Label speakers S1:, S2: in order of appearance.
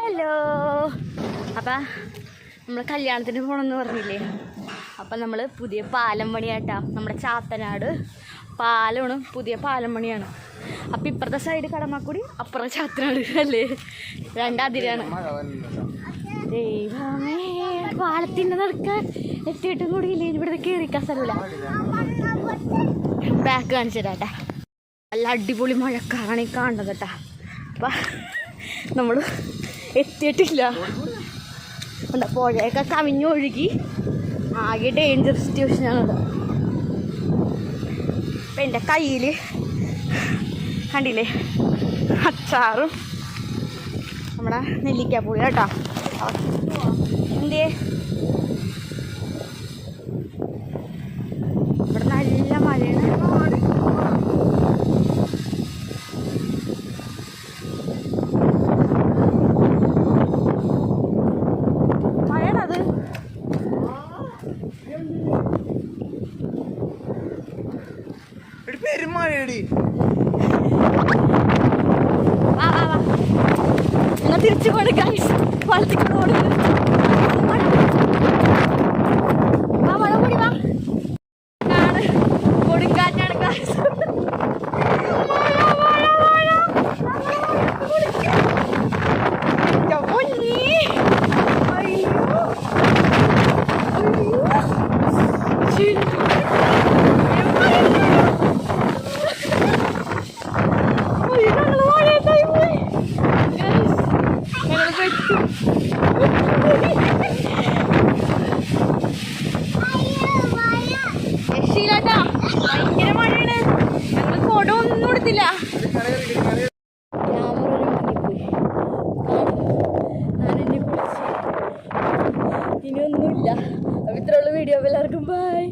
S1: Hello. അപ്പം നമ്മൾ കല്യാണത്തിന് പോകണമെന്ന് പറഞ്ഞില്ലേ? അപ്പം നമ്മൾ പുതിയ പാലം പണിയാട്ടാ. നമ്മുടെ ചാത്തനാട് പാലമാണ്, പുതിയ പാലം പണിയാണ്. അപ്പം ഇപ്പുറത്തെ സൈഡ് കടമാക്കുടി, അപ്പുറത്തെ ചാത്തനാട് അല്ലേ, രണ്ടതിരാണ്. ദൈവമേ, പാലത്തിൻ്റെ നടക്കാൻ എത്തിയിട്ടും കൂടിയില്ലേ, ഇവിടുത്തെ കയറിക്കാൻ സ്ഥലമില്ല. ബാക്ക് കാണിച്ചു തരാട്ടെ. നല്ല അടിപൊളി മഴക്കാറാണ് ഈ കാണുന്നത് കേട്ടാ. അപ്പം നമ്മൾ എത്തിയിട്ടില്ല. എന്താ പുഴയൊക്കെ കവിഞ്ഞൊഴുകി ആകെ ഡേഞ്ചർ സിറ്റുവേഷനാണത്. അപ്പം എൻ്റെ കയ്യിൽ കണ്ടില്ലേ അച്ചാറും നമ്മുടെ നെല്ലിക്കാപ്പുളി കേട്ടോ. എന്തേ ഇവിടെ നല്ല മഴയാണ്. മഴയാണത്.
S2: പെരുമഴയടി.
S1: വാ വാ വാ, നിങ്ങൾ തിരിച്ചു പോണ് ഗൈസ്. വലത്തേക്കൂടെ ഓടുന്നു. വാ മഴ കൂടി വാ. കാണ് കൊടുങ്കാറ്റാണ് ഗൈസ്. രക്ഷയില്ലാട്ടാ, ഭയങ്കര മഴയാണ്. ഞങ്ങൾ കൊട ഒന്നും കൊടുത്തില്ല. ഇനിയൊന്നുമില്ല. അപ്പം ഇത്രയുള്ള വീഡിയോ. എല്ലാവർക്കും ബൈ.